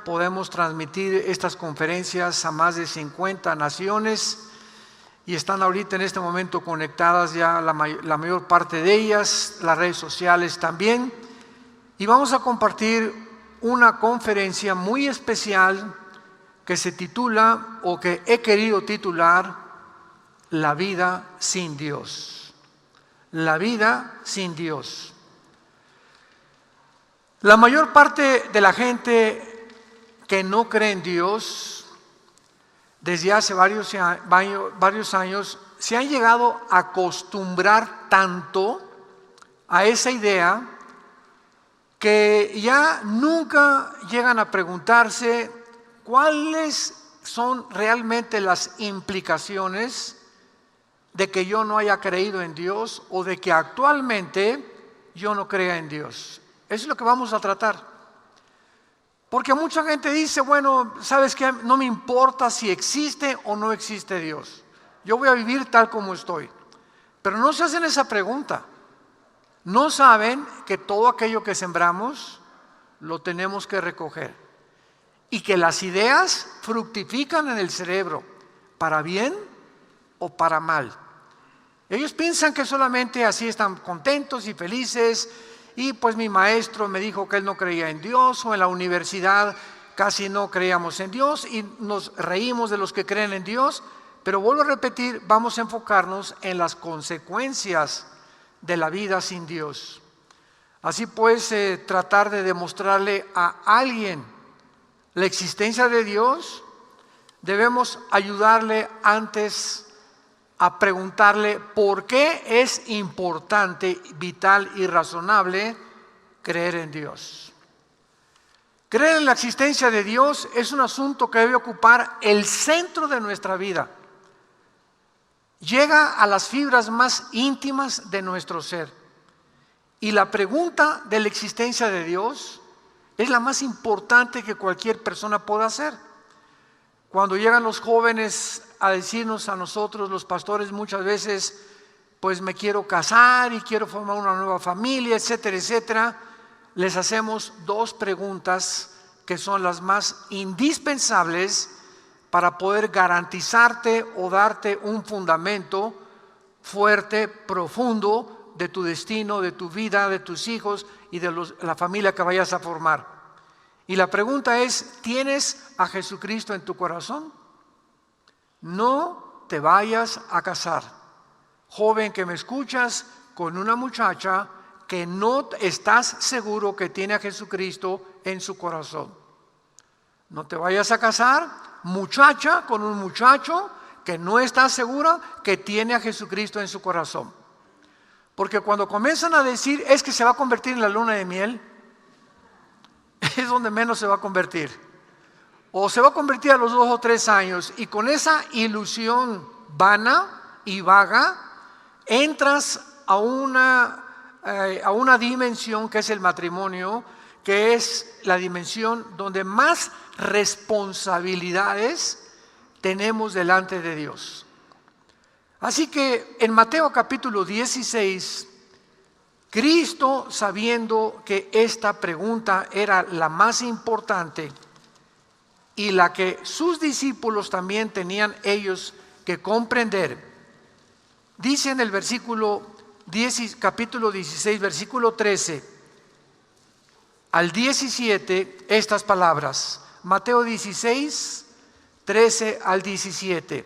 podemos transmitir estas conferencias a más de 50 naciones y están ahorita en este momento conectadas ya la mayor parte de ellas, las redes sociales también. Y vamos a compartir una conferencia muy especial que se titula, o que he querido titular, La vida sin Dios. La vida sin Dios. La mayor parte de la gente que no cree en Dios, desde hace varios años, se han llegado a acostumbrar tanto a esa idea que ya nunca llegan a preguntarse cuáles son realmente las implicaciones de que yo no haya creído en Dios o de que actualmente yo no crea en Dios. Eso es lo que vamos a tratar. Porque mucha gente dice, bueno, ¿sabes qué? No me importa si existe o no existe Dios. Yo voy a vivir tal como estoy. Pero no se hacen esa pregunta. No saben que todo aquello que sembramos lo tenemos que recoger. Y que las ideas fructifican en el cerebro, para bien o para mal. Ellos piensan que solamente así están contentos y felices. Y pues mi maestro me dijo que él no creía en Dios, o en la universidad casi no creíamos en Dios y nos reímos de los que creen en Dios. Pero vuelvo a repetir, vamos a enfocarnos en las consecuencias de la vida sin Dios. Así pues, tratar de demostrarle a alguien la existencia de Dios, debemos ayudarle antes a preguntarle por qué es importante, vital y razonable creer en Dios. Creer en la existencia de Dios es un asunto que debe ocupar el centro de nuestra vida. Llega a las fibras más íntimas de nuestro ser. Y la pregunta de la existencia de Dios es la más importante que cualquier persona pueda hacer. Cuando llegan los jóvenes a decirnos a nosotros, los pastores, muchas veces, pues me quiero casar y quiero formar una nueva familia, etcétera, etcétera, les hacemos dos preguntas que son las más indispensables para poder garantizarte o darte un fundamento fuerte, profundo de tu destino, de tu vida, de tus hijos y de la familia que vayas a formar. Y la pregunta es, ¿tienes a Jesucristo en tu corazón? No te vayas a casar, joven que me escuchas, con una muchacha que no estás seguro que tiene a Jesucristo en su corazón. No te vayas a casar, muchacha, con un muchacho que no está segura que tiene a Jesucristo en su corazón. Porque cuando comienzan a decir, es que se va a convertir en la luna de miel, es donde menos se va a convertir. O se va a convertir a los 2 o 3 años, y con esa ilusión vana y vaga entras a una dimensión que es el matrimonio, que es la dimensión donde más responsabilidades tenemos delante de Dios. Así que en Mateo capítulo 16, Cristo, sabiendo que esta pregunta era la más importante y la que sus discípulos también tenían ellos que comprender, dice en el capítulo 16, versículo 13 al 17 estas palabras. Mateo 16, 13 al 17.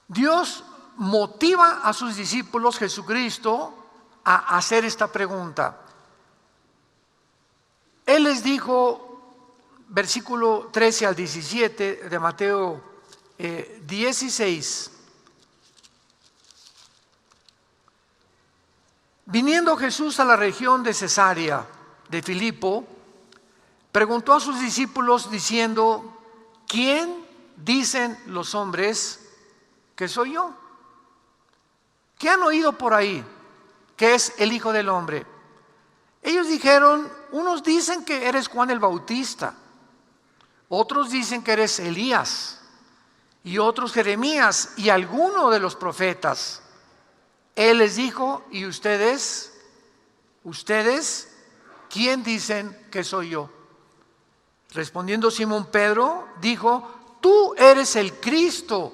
Dios motiva a sus discípulos, Jesucristo, a hacer esta pregunta. Él les dijo, versículo 13 al 17 de Mateo 16. Viniendo Jesús a la región de Cesarea de Filipo, preguntó a sus discípulos diciendo, ¿quién dicen los hombres que soy yo? ¿Qué han oído por ahí? ¿Qué es el Hijo del Hombre? Ellos dijeron, unos dicen que eres Juan el Bautista, otros dicen que eres Elías, y otros Jeremías, y alguno de los profetas. Él les dijo, ¿y ustedes? ¿Quién dicen que soy yo? Respondiendo Simón Pedro, dijo: tú eres el Cristo,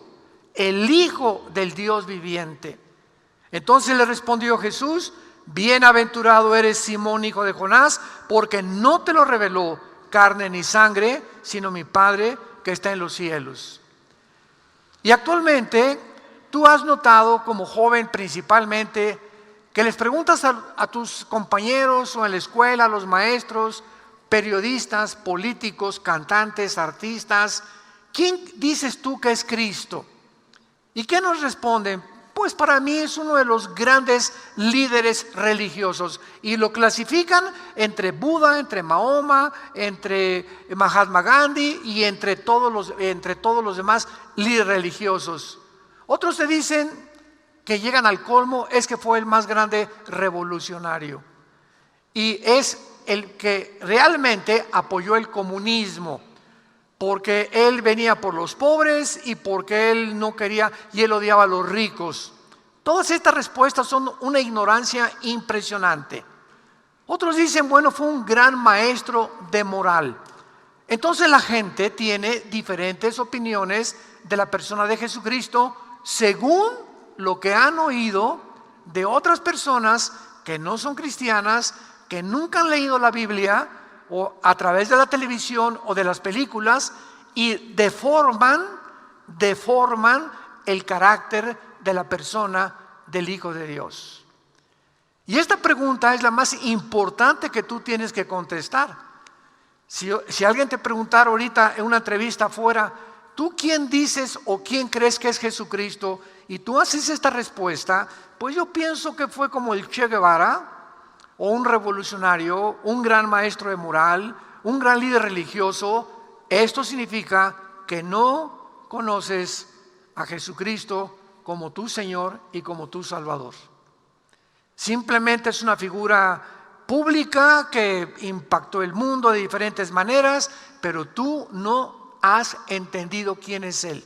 el Hijo del Dios viviente. Entonces le respondió Jesús: bienaventurado eres, Simón, hijo de Jonás, porque no te lo reveló carne ni sangre, sino mi Padre que está en los cielos. Y actualmente tú has notado, como joven principalmente, que les preguntas a tus compañeros o en la escuela, a los maestros, periodistas, políticos, cantantes, artistas: ¿quién dices tú que es Cristo? ¿Y qué nos responden? Pues para mí es uno de los grandes líderes religiosos, y lo clasifican entre Buda, entre Mahoma, entre Mahatma Gandhi y entre todos los demás líderes religiosos. Otros te dicen que llegan al colmo, es que fue el más grande revolucionario y es el que realmente apoyó el comunismo, porque él venía por los pobres y porque él no quería y él odiaba a los ricos. Todas estas respuestas son una ignorancia impresionante. Otros dicen: bueno, fue un gran maestro de moral. Entonces la gente tiene diferentes opiniones de la persona de Jesucristo según lo que han oído de otras personas que no son cristianas, que nunca han leído la Biblia, o a través de la televisión o de las películas, y deforman el carácter de la persona del Hijo de Dios. Y esta pregunta es la más importante que tú tienes que contestar. Si alguien te preguntara ahorita en una entrevista afuera: ¿tú quién dices o quién crees que es Jesucristo? Y tú haces esta respuesta, pues yo pienso que fue como el Che Guevara, o un revolucionario, un gran maestro de moral, un gran líder religioso. Esto significa que no conoces a Jesucristo como tu Señor y como tu Salvador. Simplemente es una figura pública que impactó el mundo de diferentes maneras, pero tú no has entendido quién es Él.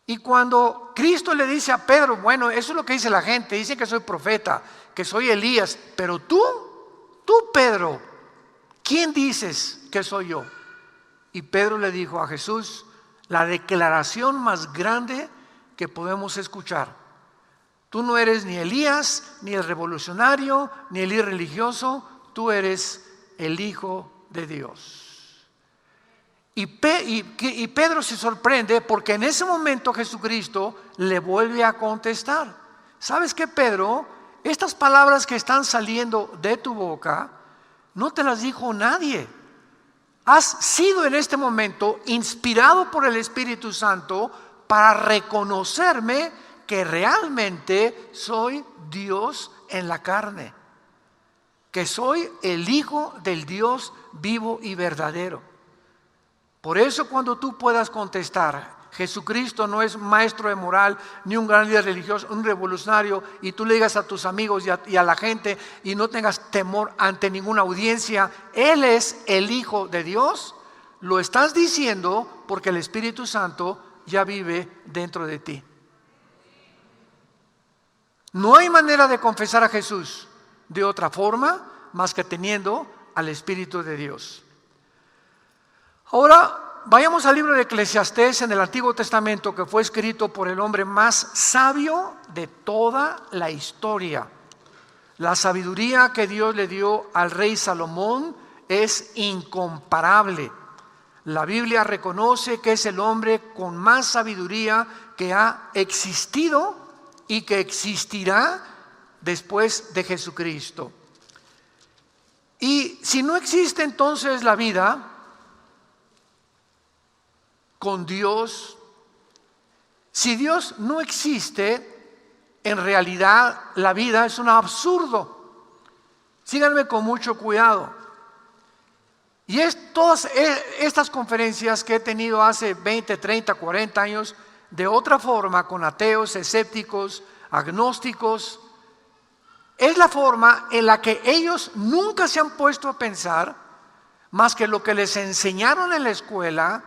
Y cuando Cristo le dice a Pedro: bueno, eso es lo que dice la gente, dicen que soy profeta, que soy Elías, pero tú Pedro, ¿quién dices que soy yo? Y Pedro le dijo a Jesús la declaración más grande que podemos escuchar: tú no eres ni Elías, ni el revolucionario, ni el líder religioso, tú eres el Hijo de Dios. Y Pedro se sorprende, porque en ese momento Jesucristo le vuelve a contestar: ¿sabes qué, Pedro? Estas palabras que están saliendo de tu boca no te las dijo nadie. Has sido en este momento inspirado por el Espíritu Santo para reconocerme que realmente soy Dios en la carne, que soy el Hijo del Dios vivo y verdadero. Por eso, cuando tú puedas contestar: Jesucristo no es maestro de moral, ni un gran líder religioso, un revolucionario, y tú le digas a tus amigos y a la gente, y no tengas temor ante ninguna audiencia, Él es el Hijo de Dios, lo estás diciendo porque el Espíritu Santo ya vive dentro de ti. No hay manera de confesar a Jesús de otra forma más que teniendo al Espíritu de Dios. Ahora vayamos al libro de Eclesiastés en el Antiguo Testamento, que fue escrito por el hombre más sabio de toda la historia. La sabiduría que Dios le dio al rey Salomón es incomparable. La Biblia reconoce que es el hombre con más sabiduría que ha existido y que existirá después de Jesucristo. Y si no existe entonces la vida con Dios, si Dios no existe, en realidad la vida es un absurdo. Síganme con mucho cuidado. Y todas estas conferencias que he tenido hace 20, 30, 40 años, de otra forma, con ateos, escépticos, agnósticos, es la forma en la que ellos nunca se han puesto a pensar más que lo que les enseñaron en la escuela,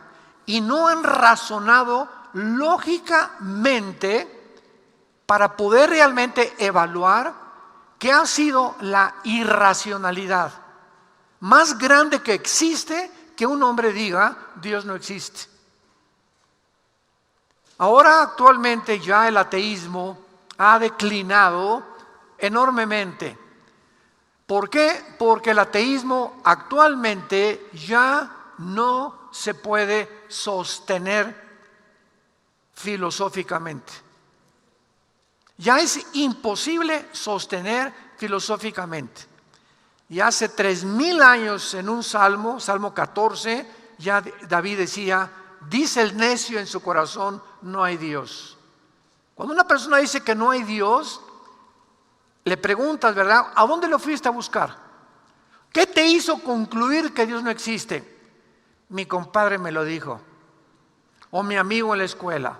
y no han razonado lógicamente para poder realmente evaluar qué ha sido la irracionalidad más grande que existe, que un hombre diga, Dios no existe. Ahora actualmente ya el ateísmo ha declinado enormemente. ¿Por qué? Porque el ateísmo actualmente ya no se puede sostener filosóficamente. Ya es imposible sostener filosóficamente. Y hace 3000 años en un salmo, Salmo 14, ya David decía, dice el necio en su corazón, no hay Dios. Cuando una persona dice que no hay Dios, le preguntas, ¿verdad? ¿A dónde lo fuiste a buscar? ¿Qué te hizo concluir que Dios no existe? Mi compadre me lo dijo, o mi amigo en la escuela,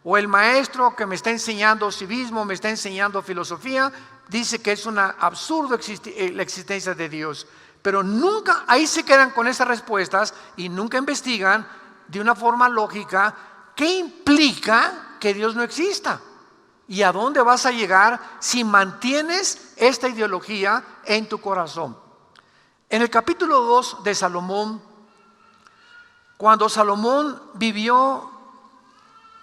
o el maestro que me está enseñando civismo, me está enseñando filosofía, dice que es un absurdo la existencia de Dios. Pero nunca, ahí se quedan con esas respuestas y nunca investigan de una forma lógica qué implica que Dios no exista. ¿Y a dónde vas a llegar si mantienes esta ideología en tu corazón? En el capítulo 2 de Salomón, cuando Salomón vivió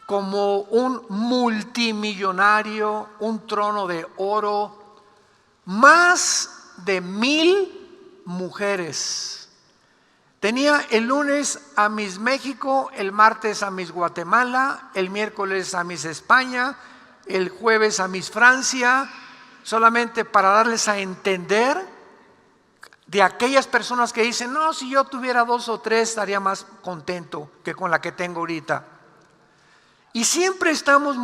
como un multimillonario, un trono de oro, más de 1000 mujeres. Tenía el lunes a Miss México, el martes a Miss Guatemala, el miércoles a Miss España, el jueves a Miss Francia, solamente para darles a entender de aquellas personas que dicen, no, si yo tuviera 2 o 3 estaría más contento que con la que tengo ahorita. Y siempre estamos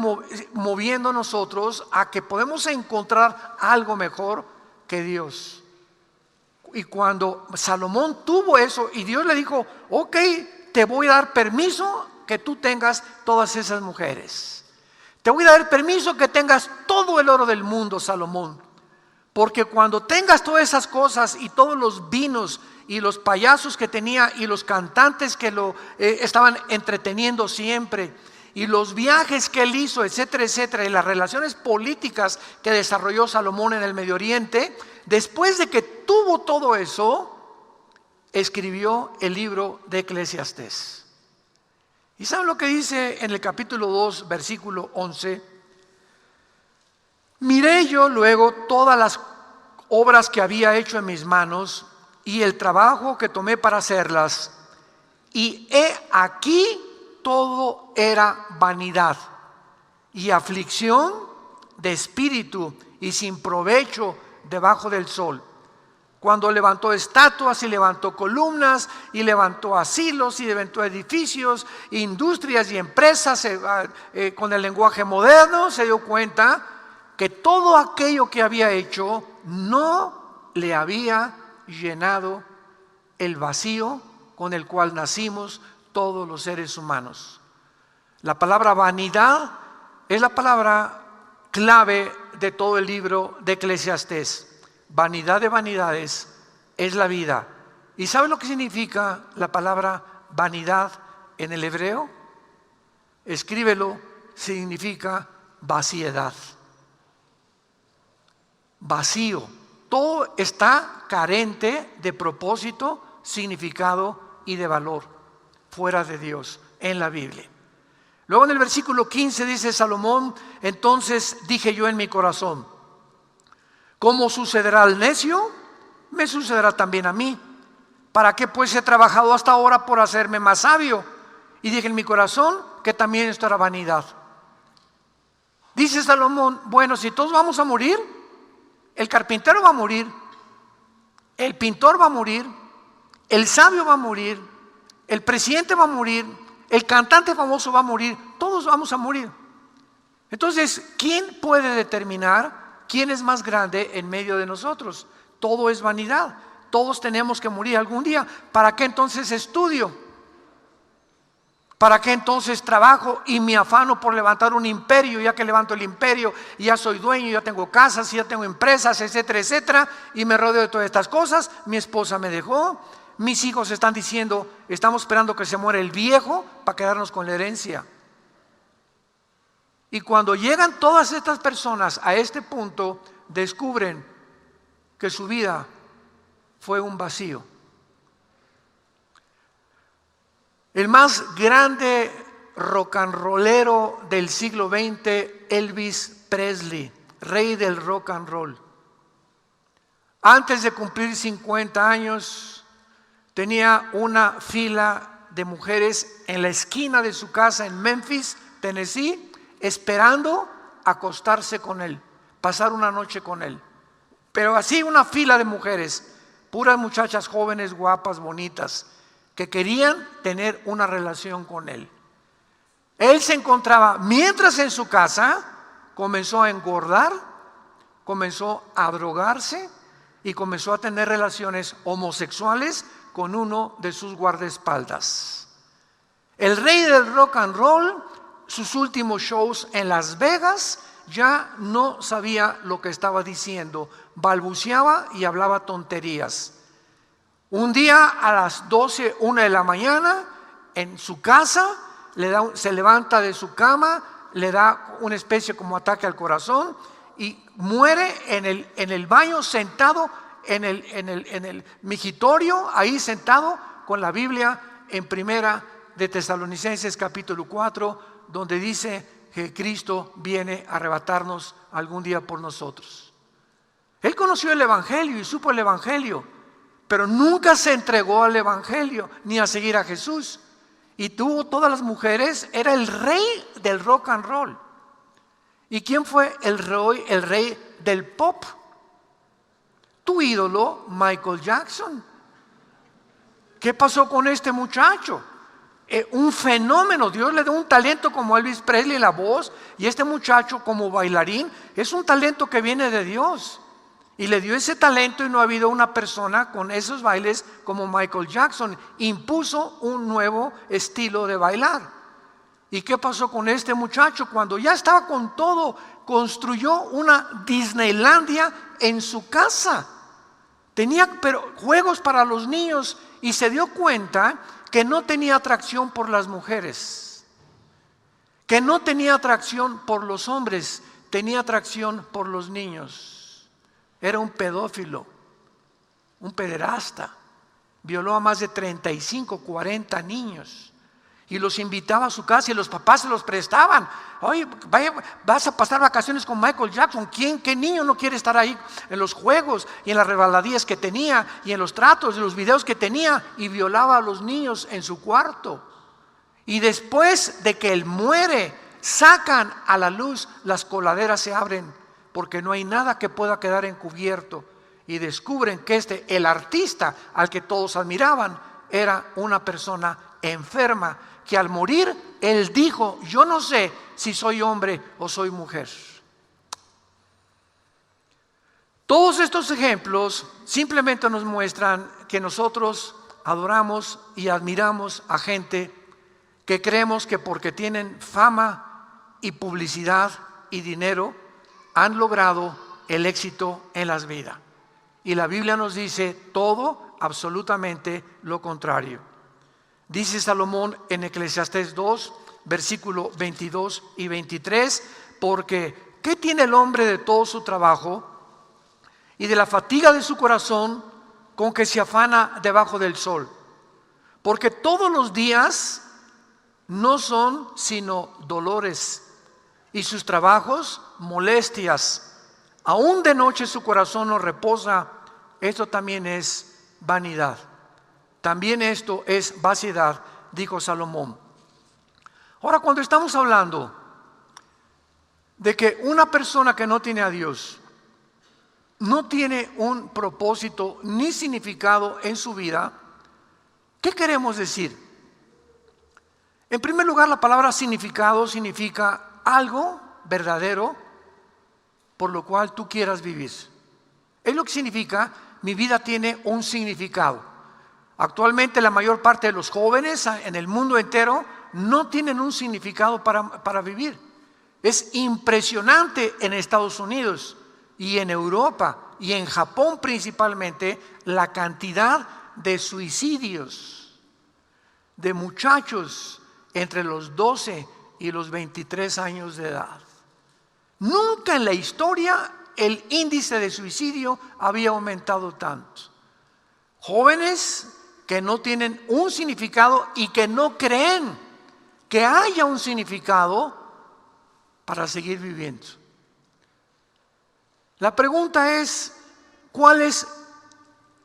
moviendo nosotros a que podemos encontrar algo mejor que Dios. Y cuando Salomón tuvo eso y Dios le dijo, ok, te voy a dar permiso que tú tengas todas esas mujeres. Te voy a dar permiso que tengas todo el oro del mundo, Salomón. Porque cuando tengas todas esas cosas y todos los vinos y los payasos que tenía y los cantantes que lo estaban entreteniendo siempre y los viajes que él hizo, etcétera, etcétera, y las relaciones políticas que desarrolló Salomón en el Medio Oriente, después de que tuvo todo eso, escribió el libro de Eclesiastés. ¿Y saben lo que dice en el capítulo 2, versículo 11? Miré yo luego todas las obras que había hecho en mis manos y el trabajo que tomé para hacerlas, y he aquí todo era vanidad y aflicción de espíritu y sin provecho debajo del sol. Cuando levantó estatuas y levantó columnas y levantó asilos y levantó edificios, industrias y empresas, con el lenguaje moderno se dio cuenta que todo aquello que había hecho no le había llenado el vacío con el cual nacimos todos los seres humanos. La palabra vanidad es la palabra clave de todo el libro de Eclesiastés. Vanidad de vanidades es la vida. ¿Y sabe lo que significa la palabra vanidad en el hebreo? Escríbelo, significa vaciedad. Vacío. Todo está carente de propósito, significado y de valor fuera de Dios en la Biblia. Luego en el versículo 15 dice Salomón, entonces dije yo en mi corazón, ¿cómo sucederá al necio? Me sucederá también a mí. ¿Para qué pues he trabajado hasta ahora por hacerme más sabio? Y dije en mi corazón que también esto era vanidad. Dice Salomón, bueno, si todos vamos a morir, el carpintero va a morir, el pintor va a morir, el sabio va a morir, el presidente va a morir, el cantante famoso va a morir, todos vamos a morir. Entonces, ¿quién puede determinar quién es más grande en medio de nosotros? Todo es vanidad, todos tenemos que morir algún día. ¿Para qué entonces estudio? ¿Para qué entonces trabajo y me afano por levantar un imperio? Ya que levanto el imperio, ya soy dueño, ya tengo casas, ya tengo empresas, etcétera, etcétera, y me rodeo de todas estas cosas. Mi esposa me dejó, mis hijos están diciendo, estamos esperando que se muera el viejo para quedarnos con la herencia. Y cuando llegan todas estas personas a este punto, descubren que su vida fue un vacío. El más grande rock and rollero del siglo XX, Elvis Presley, rey del rock and roll. Antes de cumplir 50 años, tenía una fila de mujeres en la esquina de su casa en Memphis, Tennessee, esperando acostarse con él, pasar una noche con él. Pero así una fila de mujeres, puras muchachas jóvenes, guapas, bonitas, que querían tener una relación con él. Él se encontraba, mientras en su casa, comenzó a engordar, comenzó a drogarse y comenzó a tener relaciones homosexuales con uno de sus guardaespaldas. El rey del rock and roll, sus últimos shows en Las Vegas, ya no sabía lo que estaba diciendo, balbuceaba y hablaba tonterías. Un día a las 12, 1 de la mañana, en su casa, se levanta de su cama, le da una especie como ataque al corazón y muere en el baño, sentado en el migitorio, ahí sentado con la Biblia en Primera de Tesalonicenses capítulo 4, donde dice que Cristo viene a arrebatarnos algún día por nosotros. Él conoció el Evangelio y supo el Evangelio, pero nunca se entregó al Evangelio ni a seguir a Jesús. Y tuvo todas las mujeres, era el rey del rock and roll. ¿Y quién fue el rey del pop? Tu ídolo, Michael Jackson. ¿Qué pasó con este muchacho? Un fenómeno. Dios le dio un talento como Elvis Presley en la voz, y este muchacho como bailarín es un talento que viene de Dios. Y le dio ese talento y no ha habido una persona con esos bailes como Michael Jackson. Impuso un nuevo estilo de bailar. ¿Y qué pasó con este muchacho? Cuando ya estaba con todo, construyó una Disneylandia en su casa. Tenía juegos para los niños y se dio cuenta que no tenía atracción por las mujeres, que no tenía atracción por los hombres, tenía atracción por los niños. Era un pedófilo, un pederasta. Violó a más de 35, 40 niños y los invitaba a su casa y los papás se los prestaban. Oye, vas a pasar vacaciones con Michael Jackson. ¿Qué niño no quiere estar ahí en los juegos y en las rebaladías que tenía y en los tratos y los videos que tenía? Y violaba a los niños en su cuarto. Y después de que él muere, sacan a la luz, las coladeras se abren, porque no hay nada que pueda quedar encubierto, y descubren que el artista al que todos admiraban, era una persona enferma, que al morir él dijo: yo no sé si soy hombre o soy mujer. Todos estos ejemplos simplemente nos muestran que nosotros adoramos y admiramos a gente que creemos que porque tienen fama y publicidad y dinero, han logrado el éxito en las vidas. Y la Biblia nos dice todo, absolutamente lo contrario. Dice Salomón en Eclesiastés 2, versículo 22 y 23, porque ¿qué tiene el hombre de todo su trabajo y de la fatiga de su corazón con que se afana debajo del sol? Porque todos los días no son sino dolores, y sus trabajos molestias. Aún de noche su corazón no reposa. Esto también es vanidad. También esto es vaciedad, dijo Salomón. Ahora, cuando estamos hablando de que una persona que no tiene a Dios no tiene un propósito ni significado en su vida, ¿qué queremos decir? En primer lugar, la palabra significado significa algo verdadero por lo cual tú quieras vivir. Es lo que significa: mi vida tiene un significado. Actualmente la mayor parte de los jóvenes en el mundo entero no tienen un significado para vivir. Es impresionante en Estados Unidos y en Europa y en Japón principalmente la cantidad de suicidios de muchachos entre los 12 y los 23 años de edad. Nunca en la historia el índice de suicidio había aumentado tanto. Jóvenes que no tienen un significado y que no creen que haya un significado para seguir viviendo. La pregunta es, ¿cuál es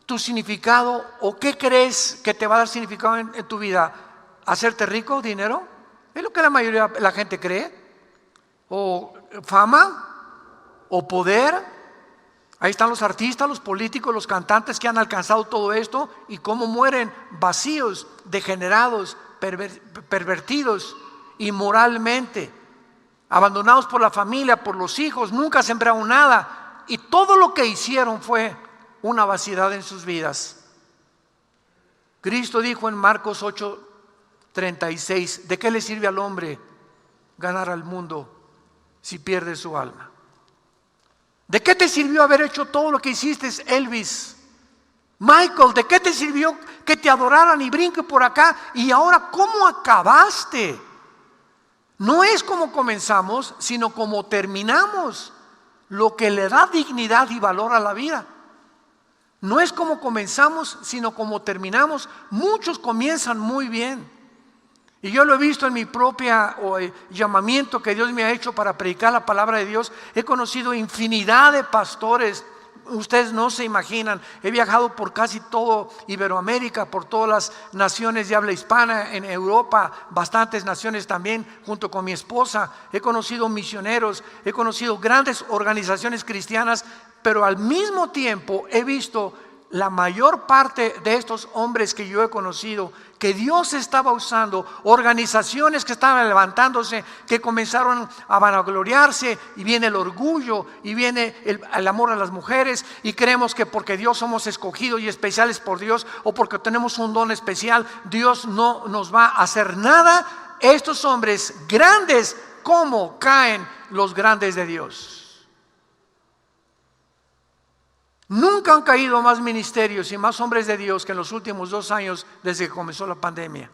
tu significado o qué crees que te va a dar significado en tu vida? ¿Hacerte rico, dinero? ¿Es lo que la mayoría de la gente cree? ¿O fama? ¿O poder? Ahí están los artistas, los políticos, los cantantes que han alcanzado todo esto y cómo mueren vacíos, degenerados, pervertidos inmoralmente, abandonados por la familia, por los hijos, nunca sembraron nada y todo lo que hicieron fue una vaciedad en sus vidas. Cristo dijo en Marcos 8:36, ¿de qué le sirve al hombre ganar al mundo si pierde su alma? ¿De qué te sirvió haber hecho todo lo que hiciste, Elvis? Michael, ¿de qué te sirvió que te adoraran y brinque por acá? Y ahora, ¿cómo acabaste? No es como comenzamos, sino como terminamos, lo que le da dignidad y valor a la vida. No es como comenzamos, sino como terminamos. Muchos comienzan muy bien. Y yo lo he visto en mi propia llamamiento que Dios me ha hecho para predicar la palabra de Dios. He conocido infinidad de pastores. Ustedes no se imaginan. He viajado por casi todo Iberoamérica, por todas las naciones de habla hispana, en Europa, bastantes naciones también, junto con mi esposa. He conocido misioneros, he conocido grandes organizaciones cristianas, pero al mismo tiempo he visto la mayor parte de estos hombres que yo he conocido, que Dios estaba usando, organizaciones que estaban levantándose, que comenzaron a vanagloriarse, y viene el orgullo, y viene el amor a las mujeres, y creemos que porque Dios somos escogidos y especiales por Dios, o porque tenemos un don especial, Dios no nos va a hacer nada. Estos hombres grandes, ¿cómo caen los grandes de Dios? Nunca han caído más ministerios y más hombres de Dios que en los últimos 2 años desde que comenzó la pandemia.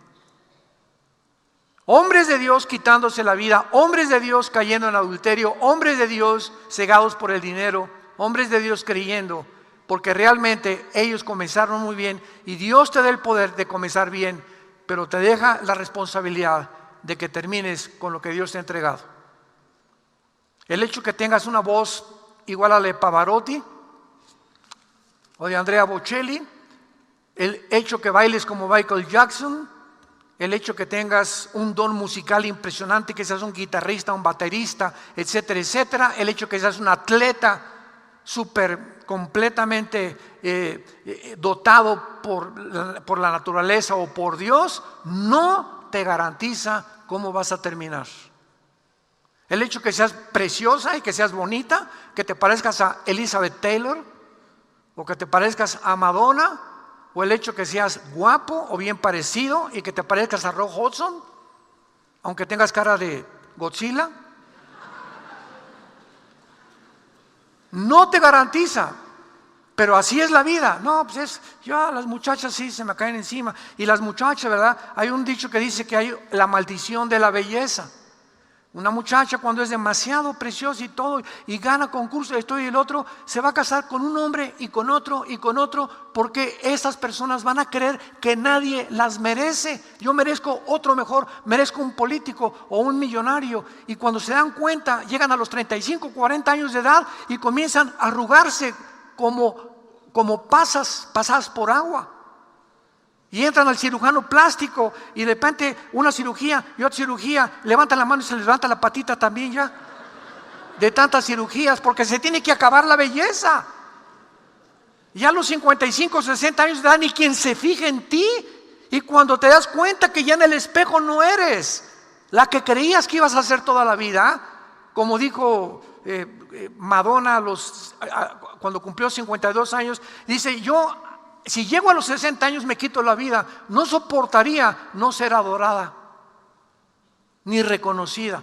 Hombres de Dios quitándose la vida, hombres de Dios cayendo en adulterio, hombres de Dios cegados por el dinero, hombres de Dios creyendo, porque realmente ellos comenzaron muy bien y Dios te da el poder de comenzar bien, pero te deja la responsabilidad de que termines con lo que Dios te ha entregado. El hecho que tengas una voz igual a la de Pavarotti o de Andrea Bocelli, el hecho que bailes como Michael Jackson, el hecho que tengas un don musical impresionante, que seas un guitarrista, un baterista, etcétera, etcétera, el hecho que seas un atleta súper completamente dotado por la naturaleza o por Dios, no te garantiza cómo vas a terminar. El hecho que seas preciosa y que seas bonita, que te parezcas a Elizabeth Taylor, o que te parezcas a Madonna, o el hecho que seas guapo o bien parecido y que te parezcas a Rock Hudson, aunque tengas cara de Godzilla, no te garantiza. Pero así es la vida. No, pues ya las muchachas sí se me caen encima. Y las muchachas, ¿verdad? Hay un dicho que dice que hay la maldición de la belleza. Una muchacha cuando es demasiado preciosa y todo, y gana concursos, esto y el otro, se va a casar con un hombre y con otro, porque esas personas van a creer que nadie las merece. Yo merezco otro mejor, merezco un político o un millonario. Y cuando se dan cuenta, llegan a los 35, 40 años de edad y comienzan a arrugarse como pasadas por agua. Y entran al cirujano plástico y de repente una cirugía y otra cirugía, levantan la mano y se les levanta la patita también ya, de tantas cirugías, porque se tiene que acabar la belleza. Ya a los 55, 60 años de edad ni quien se fije en ti, y cuando te das cuenta que ya en el espejo no eres la que creías que ibas a ser toda la vida, como dijo Madonna cuando cumplió 52 años, dice: yo, si llego a los 60 años me quito la vida, no soportaría no ser adorada ni reconocida.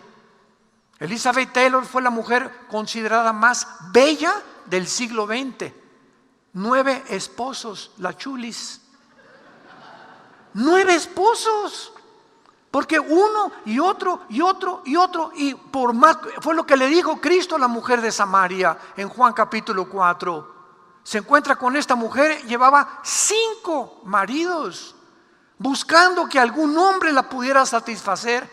Elizabeth Taylor fue la mujer considerada más bella del siglo XX. 9 esposos, la chulis. 9 esposos. Porque uno y otro y otro y otro, y por más, fue lo que le dijo Cristo a la mujer de Samaria en Juan capítulo 4. se encuentra con esta mujer, llevaba 5 maridos, buscando que algún hombre la pudiera satisfacer,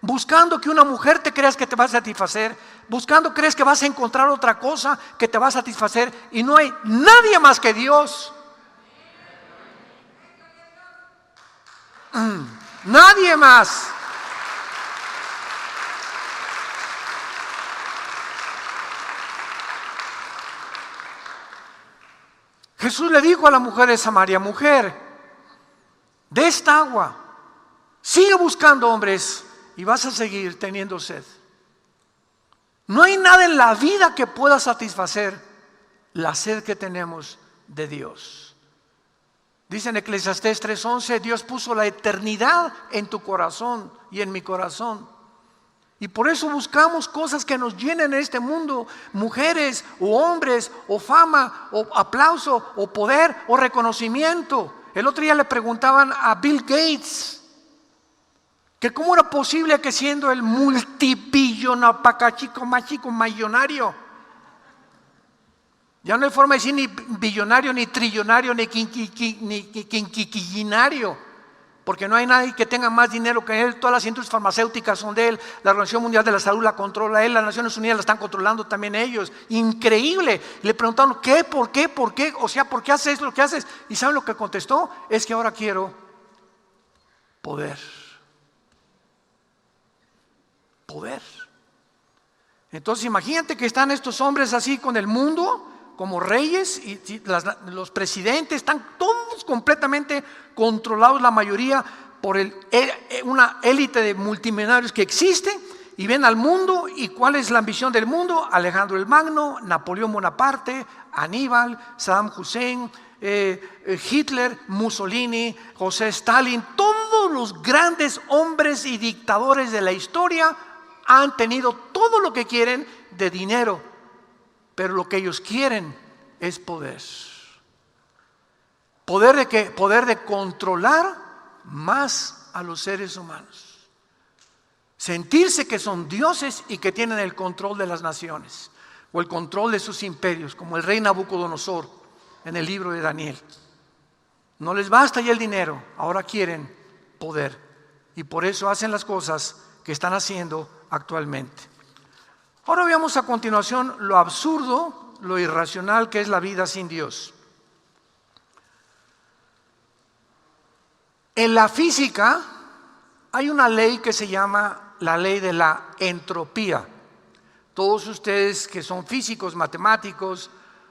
buscando que una mujer te creas que te va a satisfacer, buscando crees que vas a encontrar otra cosa que te va a satisfacer, y no hay nadie más que Dios. Nadie más. Jesús le dijo a la mujer de Samaria: mujer, de esta agua sigue buscando hombres y vas a seguir teniendo sed. No hay nada en la vida que pueda satisfacer la sed que tenemos de Dios. Dice en Eclesiastés 3:11: Dios puso la eternidad en tu corazón y en mi corazón. Y por eso buscamos cosas que nos llenen en este mundo, mujeres o hombres o fama o aplauso o poder o reconocimiento. El otro día le preguntaban a Bill Gates que cómo era posible que siendo el multibillonario, millonario, ya no hay forma de decir ni billonario, ni trillonario, ni quinquillinario, porque no hay nadie que tenga más dinero que él. Todas las industrias farmacéuticas son de él, la Organización Mundial de la Salud la controla él, las Naciones Unidas la están controlando también ellos. Increíble. Le preguntaron: ¿qué? ¿Por qué? ¿Por qué? O sea, ¿por qué haces lo que haces? ¿Y saben lo que contestó? Es que ahora quiero poder. Poder. Entonces imagínate que están estos hombres así con el mundo, como reyes, y los presidentes están todos completamente controlados, la mayoría, por una élite de multimillonarios que existe, y ven al mundo. ¿Y cuál es la ambición del mundo? Alejandro el Magno, Napoleón Bonaparte, Aníbal, Saddam Hussein, Hitler, Mussolini, José Stalin. Todos los grandes hombres y dictadores de la historia han tenido todo lo que quieren de dinero, pero lo que ellos quieren es poder. ¿Poder de qué? Poder de controlar más a los seres humanos. Sentirse que son dioses y que tienen el control de las naciones o el control de sus imperios, como el rey Nabucodonosor en el libro de Daniel. No les basta ya el dinero, ahora quieren poder, y por eso hacen las cosas que están haciendo actualmente. Ahora veamos a continuación lo absurdo, lo irracional que es la vida sin Dios. En la física hay una ley que se llama la ley de la entropía. Todos ustedes que son físicos, matemáticos,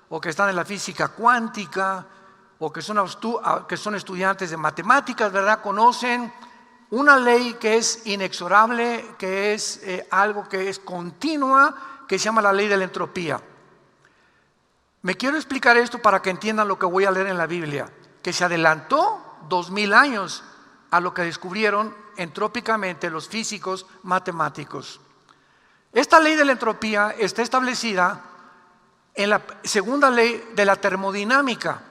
o que están en la física cuántica, o que son estudiantes de matemáticas, ¿verdad?, conocen una ley que es inexorable, que es algo que es continua, que se llama la ley de la entropía. Me quiero explicar esto para que entiendan lo que voy a leer en la Biblia, que se adelantó 2000 años a lo que descubrieron entrópicamente los físicos matemáticos. Esta ley de la entropía está establecida en la segunda ley de la termodinámica.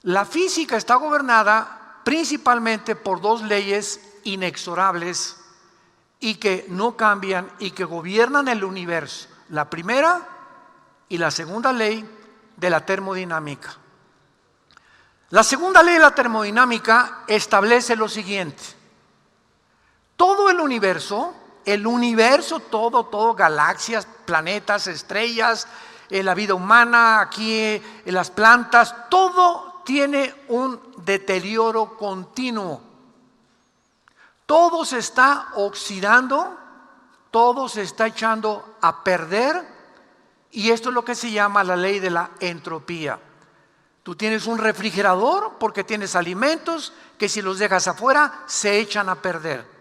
La física está gobernada principalmente por 2 leyes inexorables y que no cambian y que gobiernan el universo: la primera y la segunda ley de la termodinámica. La segunda ley de la termodinámica establece lo siguiente: todo el universo, todo, galaxias, planetas, estrellas, la vida humana, aquí las plantas, todo tiene un deterioro continuo. Todo se está oxidando, todo se está echando a perder, y esto es lo que se llama la ley de la entropía. Tú tienes un refrigerador porque tienes alimentos que si los dejas afuera se echan a perder.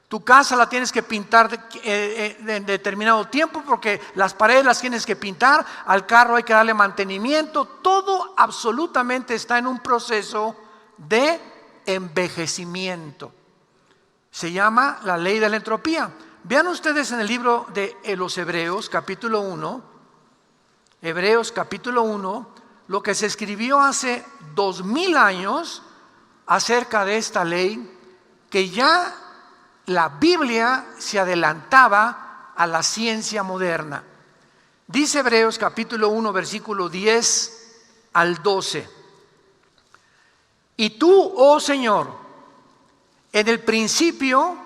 Tu casa la tienes que pintar en determinado tiempo porque las paredes las tienes que pintar, al carro hay que darle mantenimiento. Todo absolutamente está en un proceso de envejecimiento. Se llama la ley de la entropía. Vean ustedes en el libro de los Hebreos, capítulo 1, Hebreos capítulo 1, lo que se escribió hace 2000 años acerca de esta ley, que ya la Biblia se adelantaba a la ciencia moderna. Dice Hebreos capítulo 1 versículo 10 al 12. Y tú, oh Señor, en el principio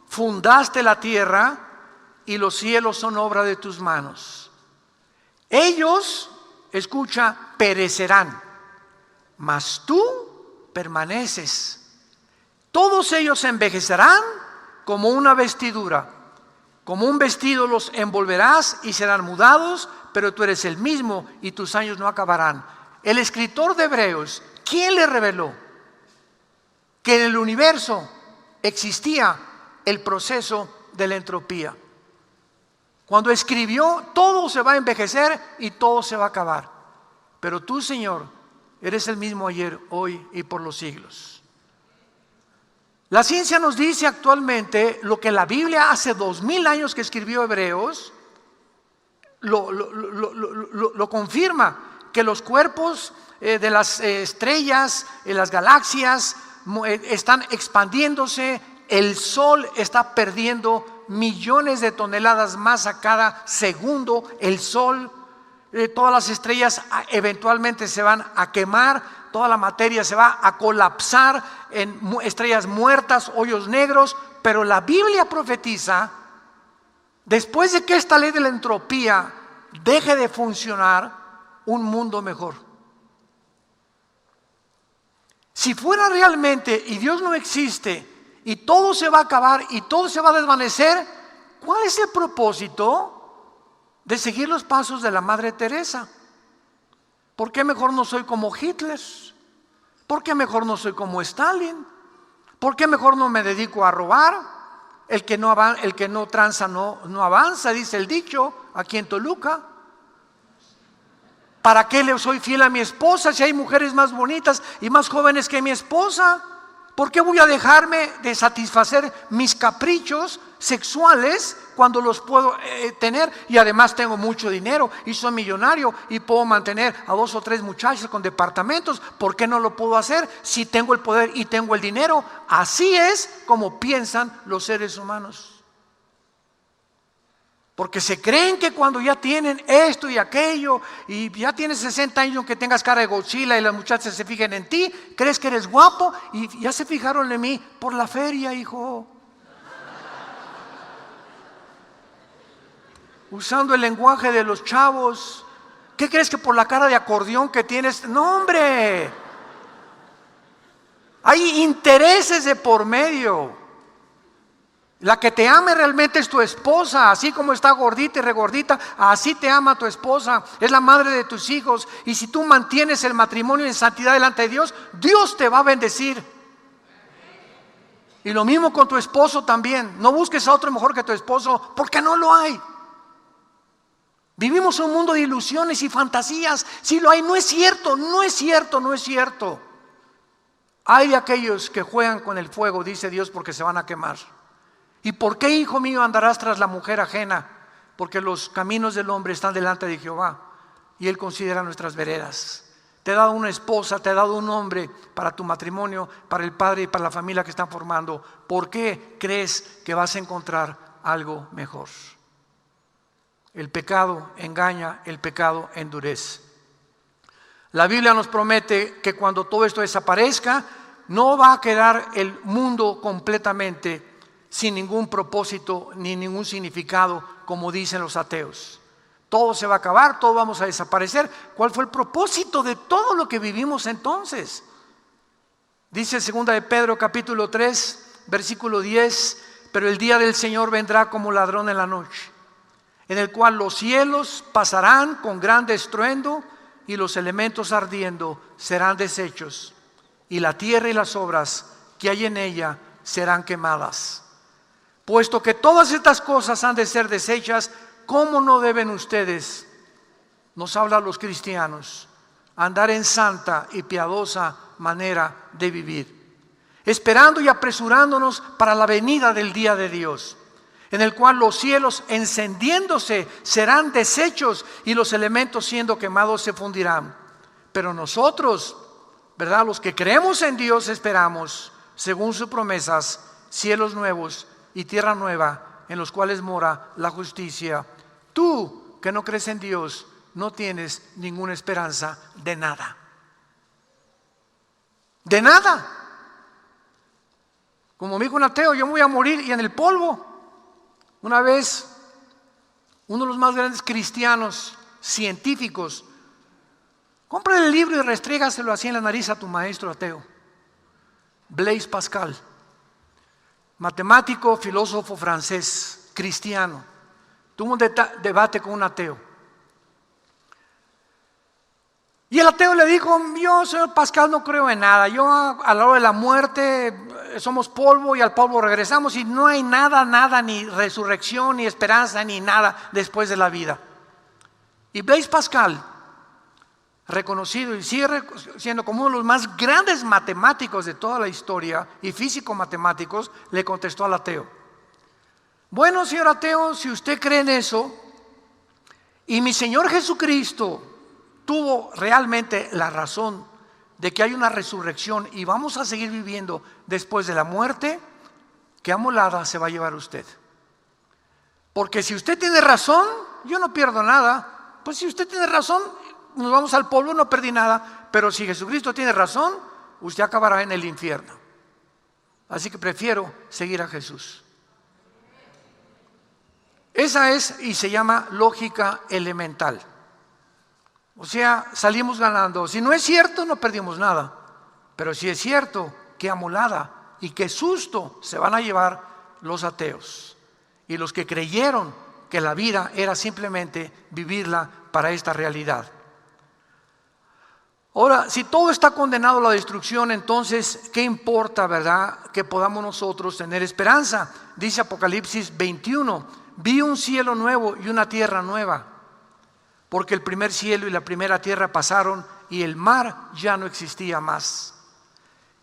fundaste la tierra y los cielos son obra de tus manos. Ellos, escucha, perecerán, mas tú permaneces. Todos ellos envejecerán como una vestidura, como un vestido los envolverás y serán mudados, pero tú eres el mismo y tus años no acabarán. El escritor de Hebreos, ¿quién le reveló que en el universo existía el proceso de la entropía? Cuando escribió, todo se va a envejecer y todo se va a acabar. Pero tú, Señor, eres el mismo ayer, hoy y por los siglos. La ciencia nos dice actualmente lo que la Biblia hace 2000 años que escribió Hebreos, lo confirma, que los cuerpos de las estrellas, las galaxias están expandiéndose, el Sol está perdiendo millones de toneladas más a cada segundo, el Sol, todas las estrellas eventualmente se van a quemar, toda la materia se va a colapsar en estrellas muertas, hoyos negros, pero la Biblia profetiza, después de que esta ley de la entropía deje de funcionar, un mundo mejor. Si fuera realmente, y Dios no existe, y todo se va a acabar, y todo se va a desvanecer, ¿cuál es el propósito de seguir los pasos de la Madre Teresa? ¿Por qué mejor no soy como Hitler? ¿Por qué mejor no soy como Stalin? ¿Por qué mejor no me dedico a robar? El que no tranza no avanza, dice el dicho aquí en Toluca. ¿Para qué le soy fiel a mi esposa si hay mujeres más bonitas y más jóvenes que mi esposa? ¿Por qué voy a dejarme de satisfacer mis caprichos sexuales cuando los puedo tener? Y además tengo mucho dinero y soy millonario y puedo mantener a 2 o 3 muchachas con departamentos. ¿Por qué no lo puedo hacer si tengo el poder y tengo el dinero? Así es como piensan los seres humanos. Porque se creen que cuando ya tienen esto y aquello, y ya tienes 60 años que tengas cara de Godzilla y las muchachas se fijen en ti, crees que eres guapo y ya se fijaron en mí por la feria, hijo. Usando el lenguaje de los chavos. ¿Qué crees que por la cara de acordeón que tienes? No, hombre. Hay intereses de por medio. La que te ame realmente es tu esposa, así como está gordita y regordita, así te ama tu esposa, es la madre de tus hijos. Y si tú mantienes el matrimonio en santidad delante de Dios, Dios te va a bendecir. Y lo mismo con tu esposo también. No busques a otro mejor que tu esposo, porque no lo hay. Vivimos un mundo de ilusiones y fantasías. Si lo hay, no es cierto, no es cierto, no es cierto. Hay de aquellos que juegan con el fuego, dice Dios, porque se van a quemar. ¿Y por qué, hijo mío, andarás tras la mujer ajena? Porque los caminos del hombre están delante de Jehová y Él considera nuestras veredas. Te he dado una esposa, te he dado un hombre para tu matrimonio, para el padre y para la familia que están formando. ¿Por qué crees que vas a encontrar algo mejor? El pecado engaña, el pecado endurece. La Biblia nos promete que cuando todo esto desaparezca, no va a quedar el mundo completamente sin ningún propósito ni ningún significado, como dicen los ateos. Todo se va a acabar, todo vamos a desaparecer. ¿Cuál fue el propósito de todo lo que vivimos entonces? Dice 2 de Pedro capítulo 3, versículo 10, pero el día del Señor vendrá como ladrón en la noche, en el cual los cielos pasarán con grande estruendo y los elementos ardiendo serán deshechos, y la tierra y las obras que hay en ella serán quemadas. Puesto que todas estas cosas han de ser deshechas, ¿cómo no deben ustedes, nos habla a los cristianos, andar en santa y piadosa manera de vivir, esperando y apresurándonos para la venida del día de Dios, en el cual los cielos encendiéndose serán deshechos y los elementos siendo quemados se fundirán? Pero nosotros, ¿verdad?, los que creemos en Dios, esperamos, según sus promesas, cielos nuevos y tierra nueva, en los cuales mora la justicia. Tú que no crees en Dios, no tienes ninguna esperanza de nada. De nada. Como me dijo un ateo, yo me voy a morir y en el polvo. Una vez, uno de los más grandes cristianos científicos, compra el libro y restrégaselo así en la nariz a tu maestro ateo. Blaise Pascal, matemático, filósofo francés, cristiano, tuvo un debate con un ateo. Y el ateo le dijo: yo, señor Pascal, no creo en nada. Yo, a la hora de la muerte, somos polvo y al polvo regresamos y no hay nada, ni resurrección, ni esperanza, ni nada después de la vida. Y Blaise Pascal, reconocido y sigue siendo como uno de los más grandes matemáticos de toda la historia y físico-matemáticos, le contestó al ateo: bueno, señor ateo, si usted cree en eso y mi Señor Jesucristo tuvo realmente la razón de que hay una resurrección y vamos a seguir viviendo después de la muerte, ¿qué amolada se va a llevar usted? Porque si usted tiene razón, yo no pierdo nada. Pues si usted tiene razón, nos vamos al polvo, no perdí nada. Pero si Jesucristo tiene razón, usted acabará en el infierno. Así que prefiero seguir a Jesús. Esa es, y se llama lógica elemental. O sea, salimos ganando. Si no es cierto, no perdimos nada. Pero si es cierto, qué amolada y qué susto se van a llevar los ateos y los que creyeron que la vida era simplemente vivirla para esta realidad. Ahora, si todo está condenado a la destrucción, entonces, ¿qué importa, verdad, que podamos nosotros tener esperanza? Dice Apocalipsis 21, vi un cielo nuevo y una tierra nueva, porque el primer cielo y la primera tierra pasaron y el mar ya no existía más.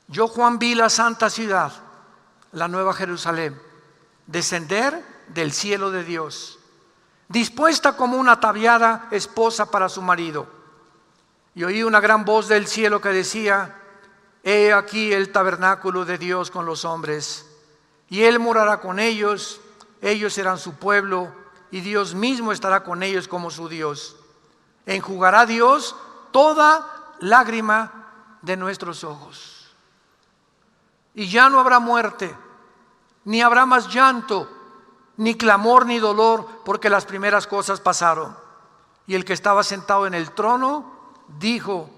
Yo, Juan, vi la santa ciudad, la nueva Jerusalén, descender del cielo de Dios, dispuesta como una ataviada esposa para su marido. Y oí una gran voz del cielo que decía: he aquí el tabernáculo de Dios con los hombres, y Él morará con ellos, ellos serán su pueblo, y Dios mismo estará con ellos como su Dios. Enjugará Dios toda lágrima de nuestros ojos. Y ya no habrá muerte, ni habrá más llanto, ni clamor, ni dolor, porque las primeras cosas pasaron. Y el que estaba sentado en el trono dijo: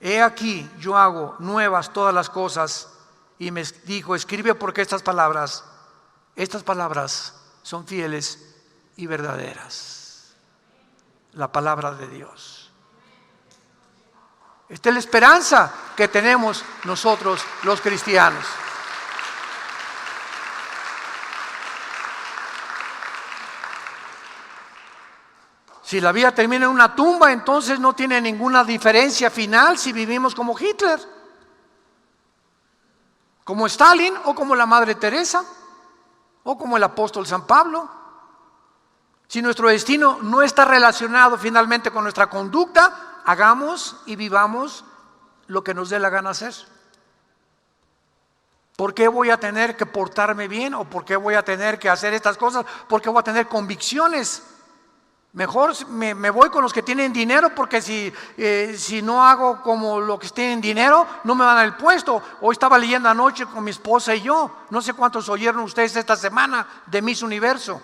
he aquí yo hago nuevas todas las cosas. Y me dijo: escribe, porque estas palabras son fieles y verdaderas. La palabra de Dios. Esta es la esperanza que tenemos nosotros los cristianos. Si la vida termina en una tumba, entonces no tiene ninguna diferencia final si vivimos como Hitler, como Stalin, o como la Madre Teresa, o como el apóstol San Pablo. Si nuestro destino no está relacionado finalmente con nuestra conducta, hagamos y vivamos lo que nos dé la gana hacer. ¿Por qué voy a tener que portarme bien? ¿O por qué voy a tener que hacer estas cosas? ¿Por qué voy a tener convicciones? Mejor me voy con los que tienen dinero, porque si no hago como los que tienen dinero, no me van a dar el puesto. Hoy estaba leyendo anoche con mi esposa y yo, no sé cuántos oyeron ustedes esta semana de Miss Universo.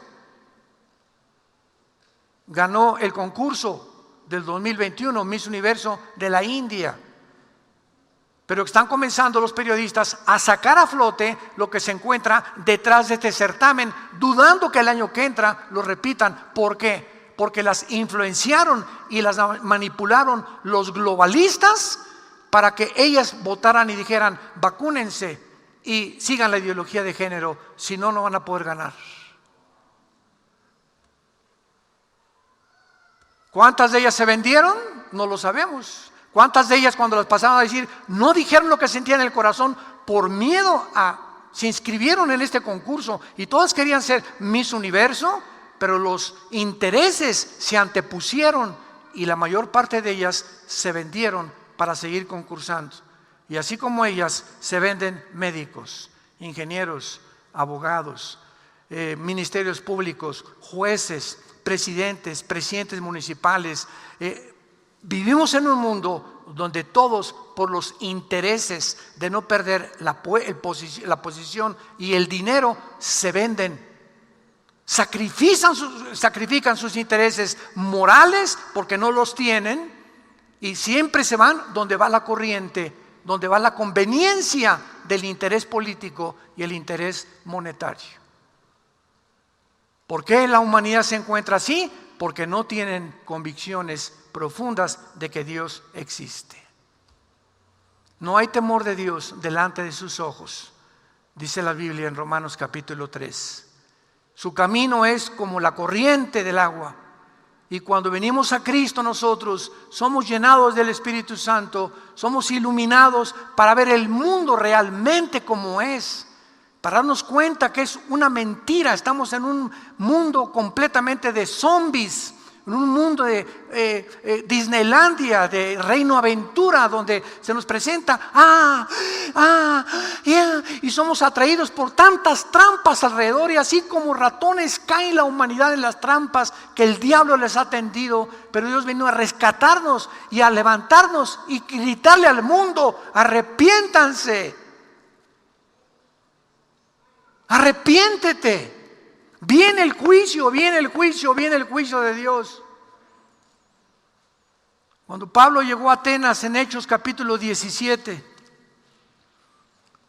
Ganó el concurso del 2021, Miss Universo de la India. Pero están comenzando los periodistas a sacar a flote lo que se encuentra detrás de este certamen, dudando que el año que entra lo repitan. ¿Por qué? Porque las influenciaron y las manipularon los globalistas para que ellas votaran y dijeran: vacúnense y sigan la ideología de género, si no, no van a poder ganar. ¿Cuántas de ellas se vendieron? No lo sabemos. ¿Cuántas de ellas, cuando las pasaban a decir, no dijeron lo que sentían en el corazón por miedo se inscribieron en este concurso? Y todas querían ser Miss Universo, pero los intereses se antepusieron y la mayor parte de ellas se vendieron para seguir concursando. Y así como ellas, se venden médicos, ingenieros, abogados, ministerios públicos, jueces, presidentes municipales. Vivimos en un mundo donde todos, por los intereses de no perder la posición y el dinero, se venden. Sacrifican sus intereses morales porque no los tienen y siempre se van donde va la corriente, donde va la conveniencia del interés político y el interés monetario. ¿Por qué la humanidad se encuentra así? Porque no tienen convicciones profundas de que Dios existe. No hay temor de Dios delante de sus ojos, dice la Biblia en Romanos capítulo 3. Su camino es como la corriente del agua. Y cuando venimos a Cristo nosotros somos llenados del Espíritu Santo, somos iluminados para ver el mundo realmente como es, para darnos cuenta que es una mentira. Estamos en un mundo completamente de zombies, en un mundo de Disneylandia, de Reino Aventura, donde se nos presenta y somos atraídos por tantas trampas alrededor, y así como ratones cae la humanidad en las trampas que el diablo les ha tendido. Pero Dios vino a rescatarnos y a levantarnos y gritarle al mundo: arrepiéntanse, arrepiéntete. Viene el juicio de Dios. Cuando Pablo llegó a Atenas en Hechos capítulo 17,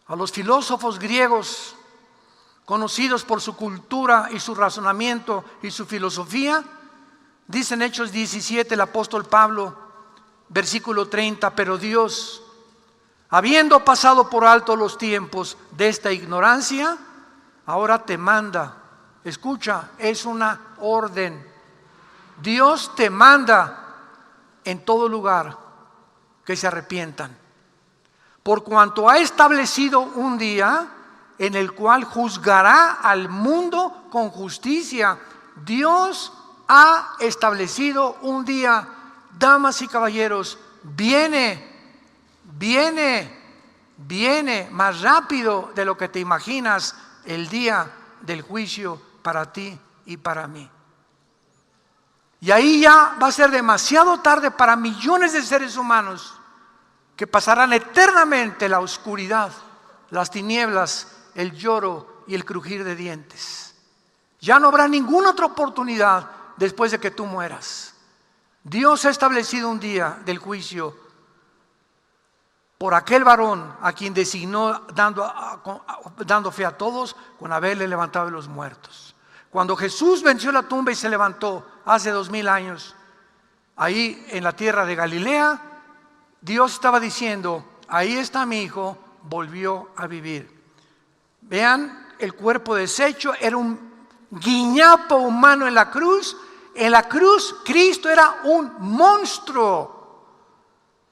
a los filósofos griegos, conocidos por su cultura y su razonamiento y su filosofía, dice en Hechos 17 el apóstol Pablo, versículo 30: pero Dios, habiendo pasado por alto los tiempos de esta ignorancia, ahora te manda. Escucha, es una orden. Dios te manda en todo lugar que se arrepientan, por cuanto ha establecido un día en el cual juzgará al mundo con justicia. Dios ha establecido un día, damas y caballeros. Viene más rápido de lo que te imaginas el día del juicio para ti y para mí. Y ahí ya va a ser demasiado tarde para millones de seres humanos que pasarán eternamente la oscuridad, las tinieblas, el lloro y el crujir de dientes. Ya no habrá ninguna otra oportunidad después de que tú mueras. Dios ha establecido un día del juicio por aquel varón a quien designó, dando fe a todos, con haberle levantado de los muertos. Cuando Jesús venció la tumba y se levantó hace 2000 años, ahí en la tierra de Galilea, Dios estaba diciendo: ahí está mi hijo, volvió a vivir. Vean el cuerpo deshecho, era un guiñapo humano en la cruz. En la cruz Cristo era un monstruo.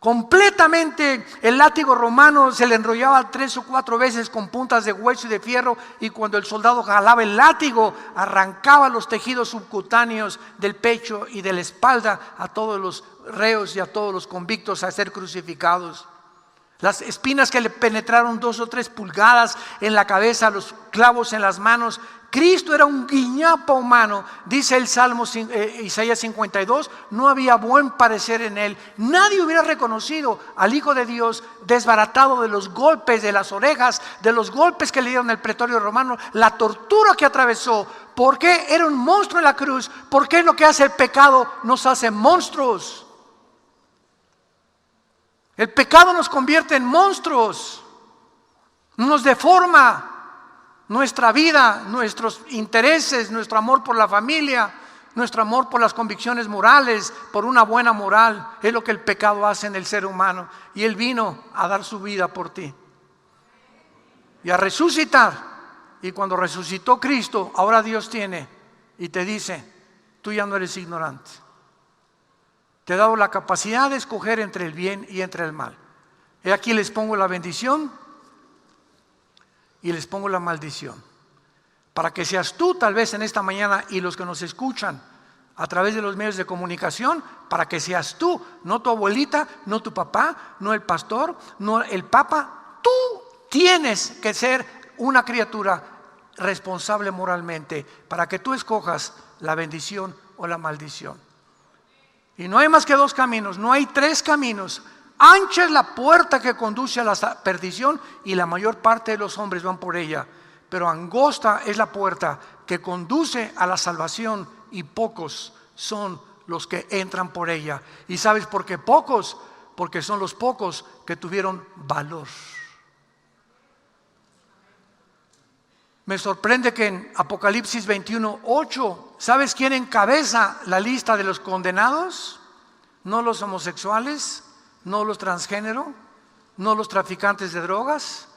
Completamente, el látigo romano se le enrollaba 3 o 4 veces con puntas de hueso y de fierro, y cuando el soldado jalaba el látigo, arrancaba los tejidos subcutáneos del pecho y de la espalda a todos los reos y a todos los convictos a ser crucificados. Las espinas que le penetraron 2 o 3 pulgadas en la cabeza, los clavos en las manos. Cristo era un guiñapo humano. Dice el Salmo Isaías 52, no había buen parecer en él. Nadie hubiera reconocido al Hijo de Dios desbaratado de los golpes de las orejas, de los golpes que le dieron el pretorio romano, la tortura que atravesó. ¿Por qué era un monstruo en la cruz? Porque es lo que hace el pecado, nos hace monstruos. El pecado nos convierte en monstruos, nos deforma nuestra vida, nuestros intereses, nuestro amor por la familia, nuestro amor por las convicciones morales, por una buena moral. Es lo que el pecado hace en el ser humano. Y Él vino a dar su vida por ti y a resucitar. Y cuando resucitó Cristo, ahora Dios tiene y te dice: tú ya no eres ignorante. Te he dado la capacidad de escoger entre el bien y entre el mal. He aquí les pongo la bendición y les pongo la maldición, para que seas tú tal vez en esta mañana, y los que nos escuchan a través de los medios de comunicación, para que seas tú, no tu abuelita, no tu papá, no el pastor, no el papa. Tú tienes que ser una criatura responsable moralmente, para que tú escojas la bendición o la maldición. Y no hay más que dos caminos, no hay tres caminos. Ancha es la puerta que conduce a la perdición y la mayor parte de los hombres van por ella. Pero angosta es la puerta que conduce a la salvación y pocos son los que entran por ella. ¿Y sabes por qué pocos? Porque son los pocos que tuvieron valor. Me sorprende que en Apocalipsis 21:8, ¿sabes quién encabeza la lista de los condenados? No los homosexuales, no los transgénero, no los traficantes de drogas,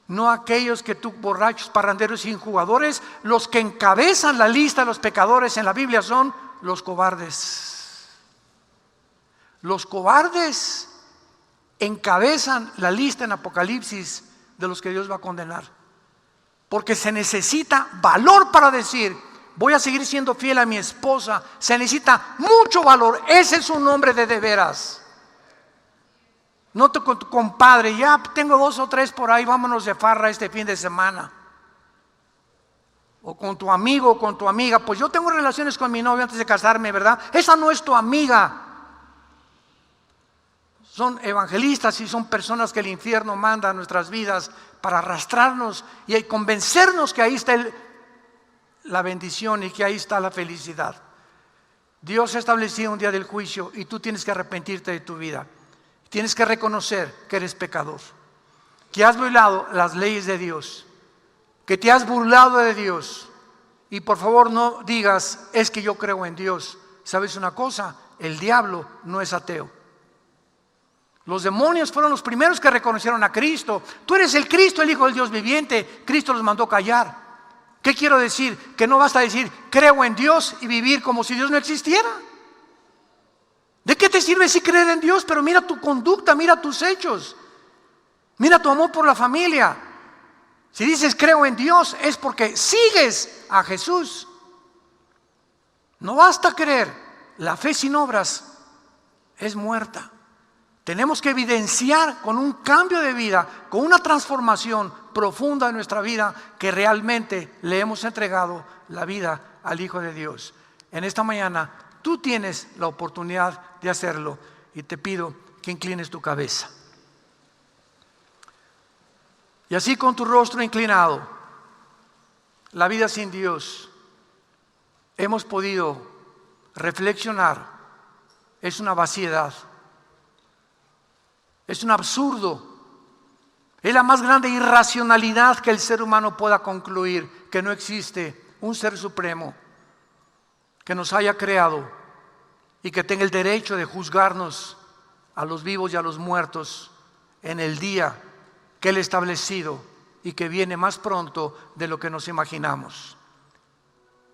no aquellos que tú borrachos, parranderos y injugadores. Los que encabezan la lista de los pecadores en la Biblia son los cobardes. Los cobardes encabezan la lista en Apocalipsis de los que Dios va a condenar. Porque se necesita valor para decir, voy a seguir siendo fiel a mi esposa. Se necesita mucho valor. Ese es un hombre de veras. No con tu compadre, ya tengo 2 o 3 por ahí, vámonos de farra este fin de semana. O con tu amigo o con tu amiga, pues yo tengo relaciones con mi novio antes de casarme, ¿verdad? Esa no es tu amiga. Son evangelistas y son personas que el infierno manda a nuestras vidas para arrastrarnos y convencernos que ahí está la bendición y que ahí está la felicidad. Dios ha establecido un día del juicio y tú tienes que arrepentirte de tu vida. Tienes que reconocer que eres pecador, que has violado las leyes de Dios, que te has burlado de Dios. Y por favor no digas, es que yo creo en Dios. ¿Sabes una cosa? El diablo no es ateo. Los demonios fueron los primeros que reconocieron a Cristo. Tú eres el Cristo, el Hijo del Dios viviente. Cristo los mandó callar. ¿Qué quiero decir? Que no basta decir, creo en Dios y vivir como si Dios no existiera. ¿De qué te sirve si creer en Dios? Pero mira tu conducta, mira tus hechos. Mira tu amor por la familia. Si dices creo en Dios es porque sigues a Jesús. No basta creer. La fe sin obras es muerta. Tenemos que evidenciar con un cambio de vida, con una transformación profunda en nuestra vida, que realmente le hemos entregado la vida al Hijo de Dios. En esta mañana tú tienes la oportunidad de hacerlo y te pido que inclines tu cabeza. Y así con tu rostro inclinado, la vida sin Dios, hemos podido reflexionar, es una vaciedad. Es un absurdo. Es la más grande irracionalidad que el ser humano pueda concluir, que no existe un ser supremo que nos haya creado y que tenga el derecho de juzgarnos a los vivos y a los muertos en el día que Él ha establecido y que viene más pronto de lo que nos imaginamos.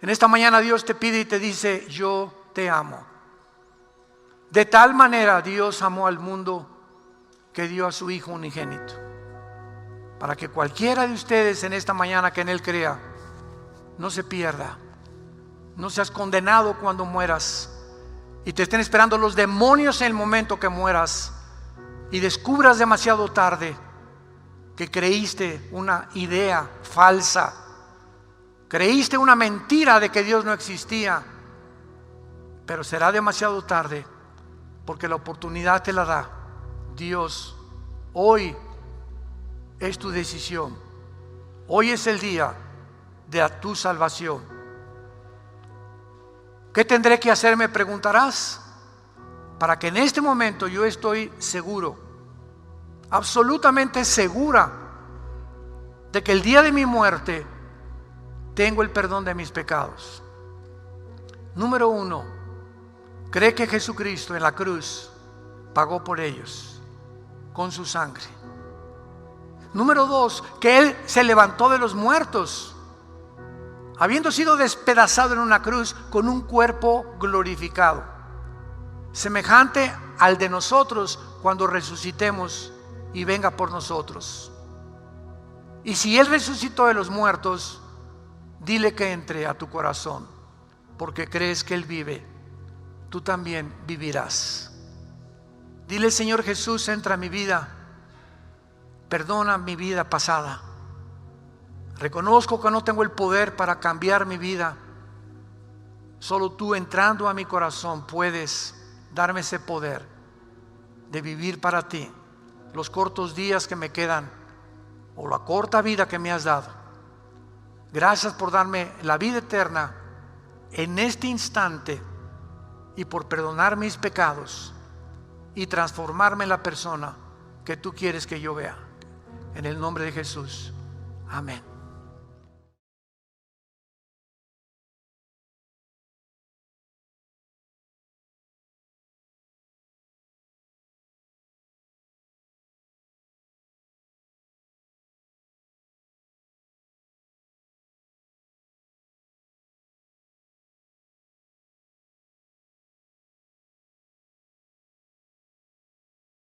En esta mañana Dios te pide y te dice, yo te amo. De tal manera Dios amó al mundo que dio a su Hijo unigénito, para que cualquiera de ustedes en esta mañana que en Él crea, no se pierda, no seas condenado cuando mueras y te estén esperando los demonios en el momento que mueras y descubras demasiado tarde que creíste una idea falsa, creíste una mentira de que Dios no existía, pero será demasiado tarde porque la oportunidad te la da Dios. Hoy es tu decisión. Hoy es el día de tu salvación. ¿Qué tendré que hacer? Me preguntarás. Para que en este momento yo estoy seguro, absolutamente segura, de que el día de mi muerte tengo el perdón de mis pecados. Número 1, cree que Jesucristo en la cruz pagó por ellos con su sangre. Número 2, que Él se levantó de los muertos, habiendo sido despedazado en una cruz con un cuerpo glorificado, semejante al de nosotros cuando resucitemos y venga por nosotros. Y si Él resucitó de los muertos, dile que entre a tu corazón, porque crees que Él vive, tú también vivirás. Dile, Señor Jesús, entra a mi vida, perdona mi vida pasada. Reconozco que no tengo el poder para cambiar mi vida, Solo tú entrando a mi corazón puedes darme ese poder de vivir para ti los cortos días que me quedan o la corta vida que me has dado. Gracias por darme la vida eterna en este instante y por perdonar mis pecados y transformarme en la persona que tú quieres que yo vea. En el nombre de Jesús. Amén.